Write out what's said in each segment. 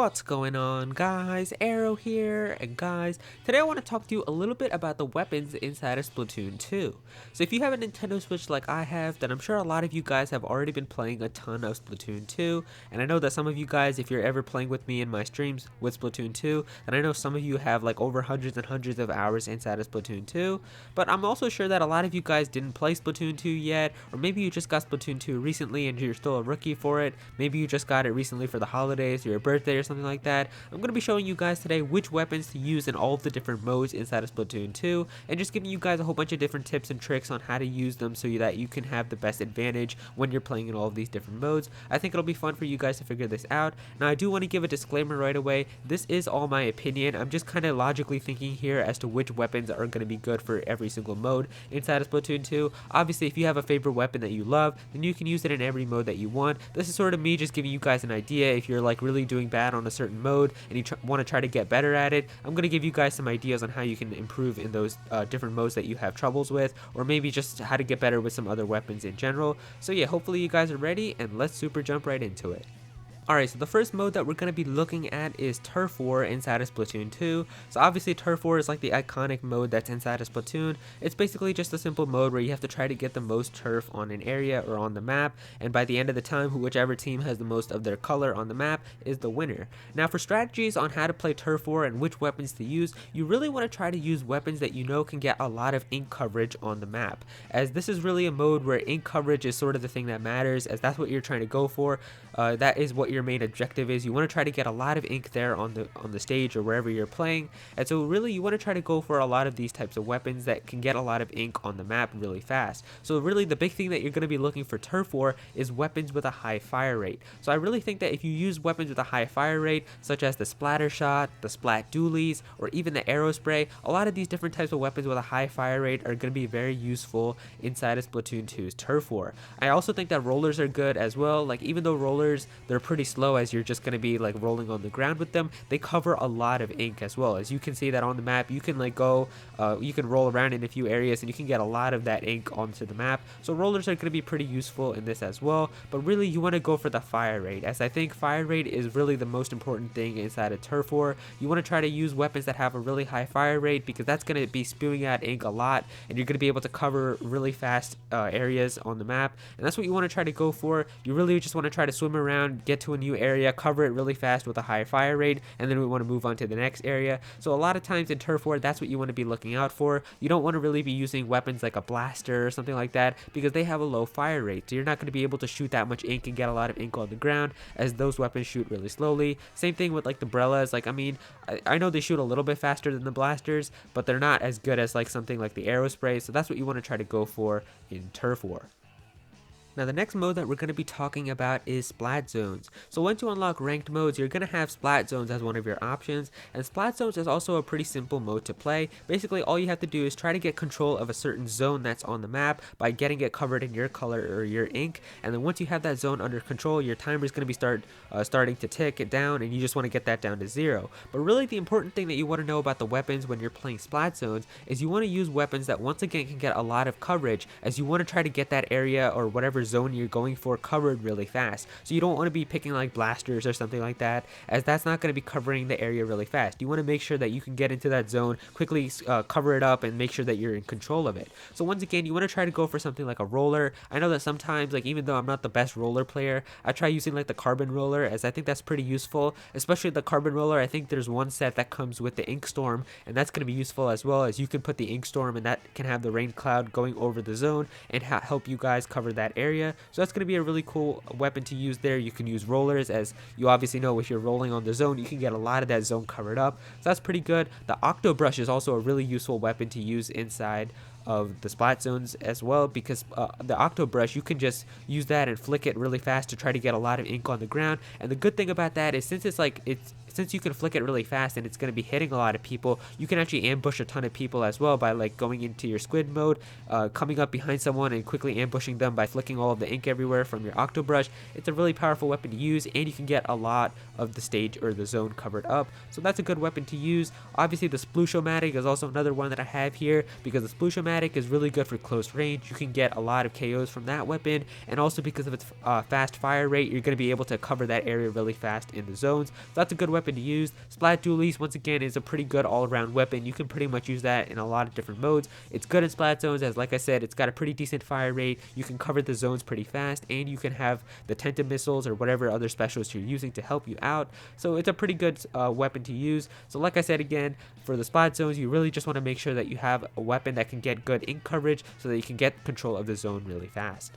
What's going on, guys? Aero here, and guys, today I want to talk to you a little bit about the weapons inside of Splatoon 2. So if you have a Nintendo Switch like I have, then I'm sure a lot of you guys have already been playing a ton of Splatoon 2, and I know that some of you guys, if you're ever playing with me in my streams with Splatoon 2, then I know some of you have like over hundreds and hundreds of hours inside of Splatoon 2, but I'm also sure that a lot of you guys didn't play Splatoon 2 yet, or maybe you just got Splatoon 2 recently and you're still a rookie for it. Maybe you just got it recently for the holidays or your birthday or something like that. I'm going to be showing you guys today which weapons to use in all of the different modes inside of Splatoon 2, and just giving you guys a whole bunch of different tips and tricks on how to use them so that you can have the best advantage when you're playing in all of these different modes. I think it'll be fun for you guys to figure this out. Now I do want to give a disclaimer right away. This is all my opinion. I'm just kind of logically thinking here as to which weapons are going to be good for every single mode inside of Splatoon 2. Obviously, if you have a favorite weapon that you love, then you can use it in every mode that you want. This is sort of me just giving you guys an idea. If you're like really doing bad on a certain mode and you want to try to get better at it, I'm going to give you guys some ideas on how you can improve in those different modes that you have troubles with, or maybe just how to get better with some other weapons in general. So yeah, hopefully you guys are ready, and let's super jump right into it. Alright, so the first mode that we're going to be looking at is Turf War inside of Splatoon 2. So obviously Turf War is like the iconic mode that's inside of Splatoon. It's basically just a simple mode where you have to try to get the most turf on an area or on the map, and by the end of the time, whichever team has the most of their color on the map is the winner. Now for strategies on how to play Turf War and which weapons to use, you really want to try to use weapons that you know can get a lot of ink coverage on the map, as this is really a mode where ink coverage is sort of the thing that matters, as that's what you're trying to go for. That is what your main objective is. You want to try to get a lot of ink there on the stage or wherever you're playing, and so really you want to try to go for a lot of these types of weapons that can get a lot of ink on the map really fast. So really the big thing that you're going to be looking for Turf War is weapons with a high fire rate. So I really think that if you use weapons with a high fire rate, such as the splatter shot, the splat dualies, or even the arrow spray, a lot of these different types of weapons with a high fire rate are going to be very useful inside of Splatoon 2's Turf War. I also think that rollers are good as well. Like, even though rollers, they're pretty slow as you're just going to be like rolling on the ground with them, they cover a lot of ink as well. As you can see that on the map, you can like go you can roll around in a few areas and you can get a lot of that ink onto the map. So rollers are going to be pretty useful in this as well, but really you want to go for the fire rate, as I think fire rate is really the most important thing inside of Turf War. You want to try to use weapons that have a really high fire rate, because that's going to be spewing out ink a lot and you're going to be able to cover really fast areas on the map, and that's what you want to try to go for. You really just want to try to swim around, get to a new area, cover it really fast with a high fire rate, and then we want to move on to the next area. So a lot of times in Turf War, that's what you want to be looking out for. You don't want to really be using weapons like a blaster or something like that, because they have a low fire rate, so you're not going to be able to shoot that much ink and get a lot of ink on the ground, as those weapons shoot really slowly. Same thing with like the Brellas. Like, I mean, I know they shoot a little bit faster than the blasters, but they're not as good as like something like the arrow spray, so that's what you want to try to go for in Turf War. Now the next mode that we're going to be talking about is Splat Zones. So once you unlock ranked modes, you're going to have Splat Zones as one of your options, and Splat Zones is also a pretty simple mode to play. Basically all you have to do is try to get control of a certain zone that's on the map by getting it covered in your color or your ink, and then once you have that zone under control, your timer is going to be starting to tick it down, and you just want to get that down to 0. But really the important thing that you want to know about the weapons when you're playing Splat Zones is you want to use weapons that once again can get a lot of coverage, as you want to try to get that area or whatever zone you're going for covered really fast. So you don't want to be picking like blasters or something like that, as that's not going to be covering the area really fast. You want to make sure that you can get into that zone quickly, cover it up, and make sure that you're in control of it. So once again, you want to try to go for something like a roller. I know that sometimes, like, even though I'm not the best roller player, I try using like the carbon roller, as I think that's pretty useful. Especially the carbon roller, I think there's one set that comes with the ink storm, and that's going to be useful as well, as you can put the ink storm and that can have the rain cloud going over the zone and help you guys cover that area. So that's going to be a really cool weapon to use there. You can use rollers, as you obviously know if you're rolling on the zone, you can get a lot of that zone covered up. So that's pretty good. The Octo Brush is also a really useful weapon to use inside of the Splat Zones as well, because the Octo Brush, you can just use that and flick it really fast to try to get a lot of ink on the ground. And the good thing about that is since you can flick it really fast and it's going to be hitting a lot of people, you can actually ambush a ton of people as well by like going into your squid mode, coming up behind someone and quickly ambushing them by flicking all of the ink everywhere from your Octo Brush. It's a really powerful weapon to use, and you can get a lot of the stage or the zone covered up, so that's a good weapon to use. Obviously the Splooshomatic is also another one that I have here, because the Splooshomatic automatic is really good for close range. You can get a lot of KOs from that weapon, and also because of its fast fire rate, you're going to be able to cover that area really fast in the zones. So that's a good weapon to use. Splat Dualies, once again, is a pretty good all-around weapon. You can pretty much use that in a lot of different modes. It's good in Splat Zones, as like I said, it's got a pretty decent fire rate. You can cover the zones pretty fast, and you can have the Tenta missiles or whatever other specials you're using to help you out. So it's a pretty good weapon to use. So like I said again, for the Splat Zones, you really just want to make sure that you have a weapon that can get good ink coverage so that you can get control of the zone really fast.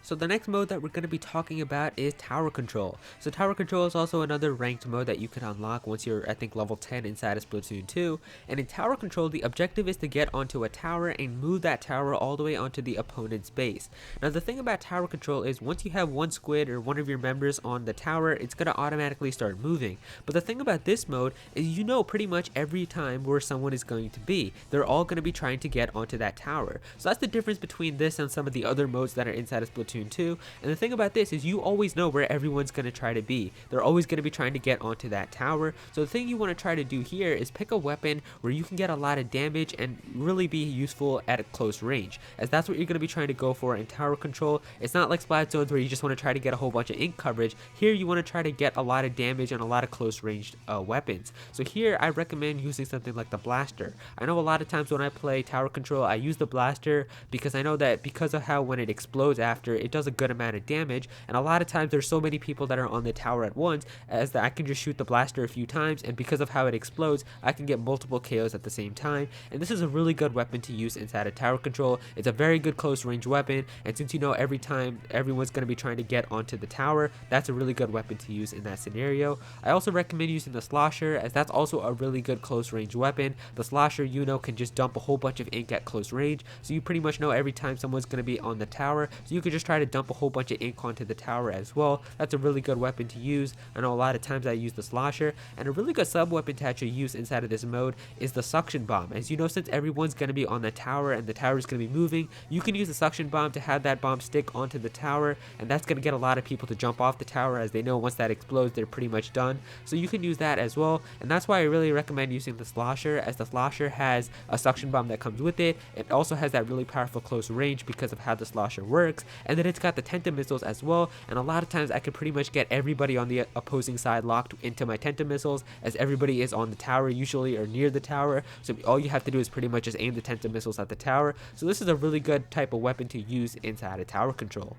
So the next mode that we're going to be talking about is Tower Control. So Tower Control is also another ranked mode that you can unlock once you're, I think, level 10 inside of Splatoon 2. And in Tower Control, the objective is to get onto a tower and move that tower all the way onto the opponent's base. Now the thing about Tower Control is once you have one squid or one of your members on the tower, it's going to automatically start moving. But the thing about this mode is you know pretty much every time where someone is going to be. They're all going to be trying to get onto that tower. So that's the difference between this and some of the other modes that are inside of Splatoon 2. And the thing about this is you always know where everyone's going to try to be. They're always going to be trying to get onto that tower. So the thing you want to try to do here is pick a weapon where you can get a lot of damage and really be useful at a close range, as that's what you're going to be trying to go for in Tower Control. It's not like Splat Zones where you just want to try to get a whole bunch of ink coverage. Here you want to try to get a lot of damage and a lot of close ranged weapons. So here I recommend using something like the blaster. I know a lot of times when I play Tower Control I use the blaster because I know that because of how when it explodes after, it does a good amount of damage, and a lot of times there's so many people that are on the tower at once as that I can just shoot the blaster a few times, and because of how it explodes I can get multiple KOs at the same time. And this is a really good weapon to use inside of Tower Control. It's a very good close range weapon, and since you know every time everyone's going to be trying to get onto the tower, that's a really good weapon to use in that scenario. I also recommend using the Slosher, as that's also a really good close range weapon. The Slosher, you know, can just dump a whole bunch of ink at close range, so you pretty much know every time someone's going to be on the tower, so you can just try to dump a whole bunch of ink onto the tower as well. That's a really good weapon to use. I know a lot of times I use the Slosher, and a really good sub weapon to actually use inside of this mode is the Suction Bomb. As you know, since everyone's going to be on the tower and the tower is going to be moving, you can use the Suction Bomb to have that bomb stick onto the tower, and that's going to get a lot of people to jump off the tower, as they know once that explodes they're pretty much done. So you can use that as well, and that's why I really recommend using the Slosher, as the Slosher has a Suction Bomb that comes with it. It also has that really powerful close range because of how the Slosher works, and then it's got the Tenta missiles as well, and a lot of times I can pretty much get everybody on the opposing side locked into my Tenta missiles, as everybody is on the tower usually or near the tower, so all you have to do is pretty much just aim the Tenta missiles at the tower. So this is a really good type of weapon to use inside of Tower Control.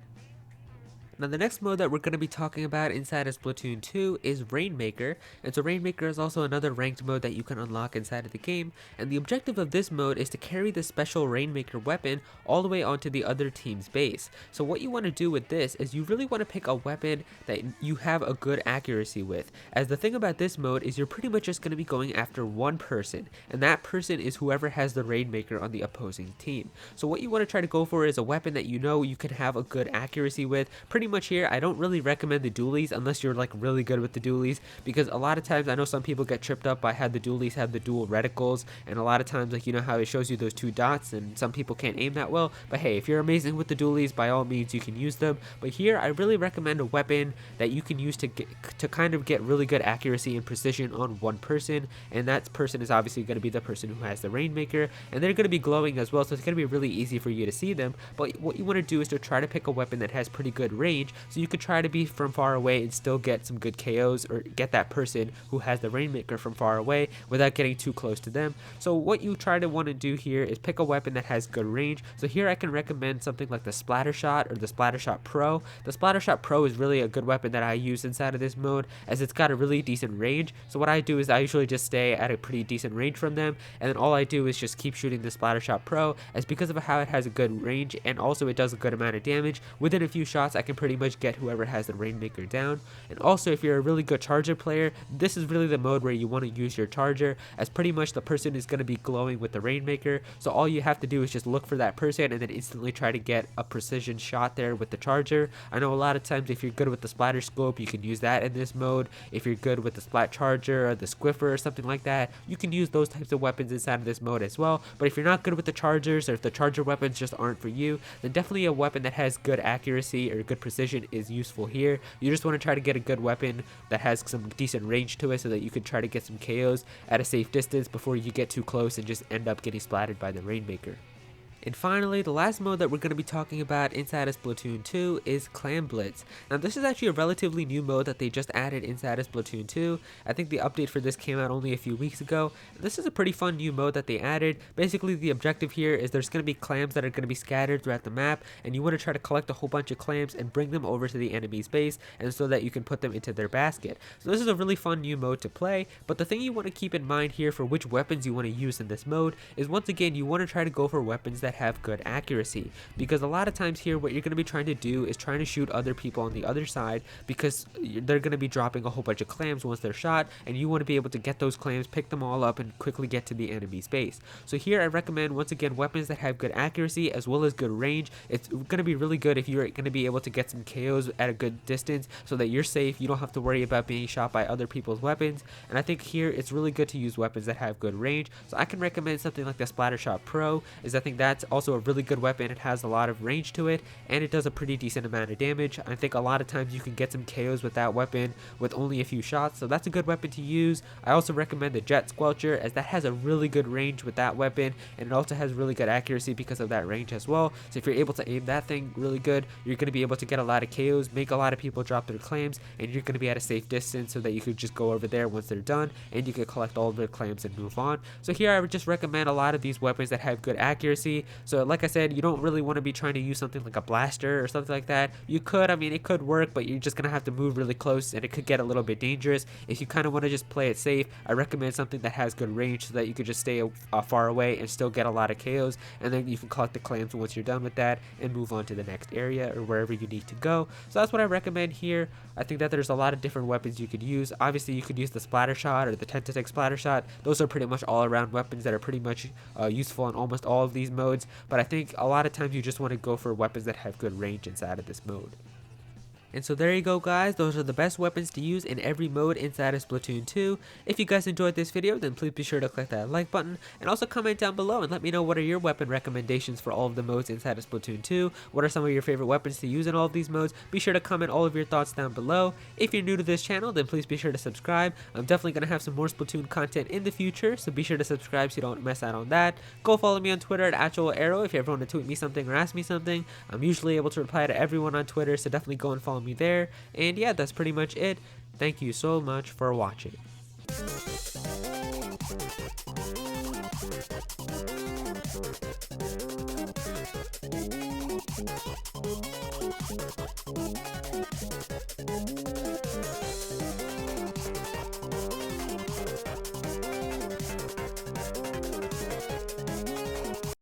Now the next mode that we're going to be talking about inside of Splatoon 2 is Rainmaker, and so Rainmaker is also another ranked mode that you can unlock inside of the game, and the objective of this mode is to carry the special Rainmaker weapon all the way onto the other team's base. So what you want to do with this is you really want to pick a weapon that you have a good accuracy with, as the thing about this mode is you're pretty much just going to be going after one person, and that person is whoever has the Rainmaker on the opposing team. So what you want to try to go for is a weapon that you know you can have a good accuracy with. Pretty much here I don't really recommend the dualies unless you're like really good with the dualies, because a lot of times I know some people get tripped up by how the dualies have the dual reticles, and a lot of times, like, you know how it shows you those two dots and some people can't aim that well. But hey, if you're amazing with the dualies, by all means you can use them. But here I really recommend a weapon that you can use to kind of get really good accuracy and precision on one person, and that person is obviously going to be the person who has the Rainmaker, and they're going to be glowing as well, so it's going to be really easy for you to see them. But what you want to do is to try to pick a weapon that has pretty good range, so you could try to be from far away and still get some good KOs, or get that person who has the Rainmaker from far away without getting too close to them. So what you try to want to do here is pick a weapon that has good range. So here I can recommend something like the Splatter Shot or the Splatter Shot Pro. The Splatter Shot Pro is really a good weapon that I use inside of this mode, as it's got a really decent range. So what I do is I usually just stay at a pretty decent range from them, and then all I do is just keep shooting the Splatter Shot Pro, as because of how it has a good range and also it does a good amount of damage, within a few shots I can pretty much get whoever has the Rainmaker down. And also, if you're a really good charger player, this is really the mode where you want to use your charger, as pretty much the person is going to be glowing with the Rainmaker, so all you have to do is just look for that person and then instantly try to get a precision shot there with the charger. I know a lot of times if you're good with the Splatter Scope, you can use that in this mode. If you're good with the Splat Charger or the Squiffer or something like that, you can use those types of weapons inside of this mode as well. But if you're not good with the chargers, or if the charger weapons just aren't for you, then definitely a weapon that has good accuracy or good precision is useful here. You just want to try to get a good weapon that has some decent range to it, so that you can try to get some KOs at a safe distance before you get too close and just end up getting splattered by the Rainmaker. And finally, the last mode that we're going to be talking about inside of Splatoon 2 is Clam Blitz. Now this is actually a relatively new mode that they just added inside of Splatoon 2. I think the update for this came out only a few weeks ago. This is a pretty fun new mode that they added. Basically the objective here is there's going to be clams that are going to be scattered throughout the map, and you want to try to collect a whole bunch of clams and bring them over to the enemy's base, and so that you can put them into their basket. So this is a really fun new mode to play, but the thing you want to keep in mind here for which weapons you want to use in this mode is, once again, you want to try to go for weapons that have good accuracy, because a lot of times here what you're going to be trying to do is trying to shoot other people on the other side, because they're going to be dropping a whole bunch of clams once they're shot, and you want to be able to get those clams, pick them all up, and quickly get to the enemy's base. So here I recommend, once again, weapons that have good accuracy as well as good range. It's going to be really good if you're going to be able to get some KOs at a good distance so that you're safe, you don't have to worry about being shot by other people's weapons. And I think here it's really good to use weapons that have good range, so I can recommend something like the Splattershot Pro. I think that's also a really good weapon. It has a lot of range to it, and it does a pretty decent amount of damage. I think a lot of times you can get some KOs with that weapon with only a few shots, so that's a good weapon to use. I also recommend the Jet Squelcher, as that has a really good range with that weapon, and it also has really good accuracy because of that range as well. So if you're able to aim that thing really good, you're going to be able to get a lot of KOs, make a lot of people drop their clams, and you're going to be at a safe distance so that you could just go over there once they're done, and you could collect all of their clams and move on. So here I would just recommend a lot of these weapons that have good accuracy. So like I said, you don't really want to be trying to use something like a blaster or something like that. You could, I mean, it could work, but you're just going to have to move really close, and it could get a little bit dangerous. If you kind of want to just play it safe, I recommend something that has good range so that you could just stay far away and still get a lot of KOs, and then you can collect the clams once you're done with that and move on to the next area or wherever you need to go. So that's what I recommend here. I think that there's a lot of different weapons you could use. Obviously you could use the splatter shot or the tentative splatter shot. Those are pretty much all around weapons that are pretty much useful in almost all of these modes, but I think a lot of times you just want to go for weapons that have good range inside of this mode. And so there you go, guys. Those are the best weapons to use in every mode inside of Splatoon 2. If you guys enjoyed this video, then please be sure to click that like button, and also comment down below and let me know what are your weapon recommendations for all of the modes inside of Splatoon 2. What are some of your favorite weapons to use in all of these modes? Be sure to comment all of your thoughts down below. If you're new to this channel, then please be sure to subscribe. I'm definitely going to have some more Splatoon content in the future, so be sure to subscribe so you don't miss out on that. Go follow me on Twitter at Aero if you ever want to tweet me something or ask me something. I'm usually able to reply to everyone on Twitter, so definitely go and follow me there. And yeah, that's pretty much it. Thank you so much for watching.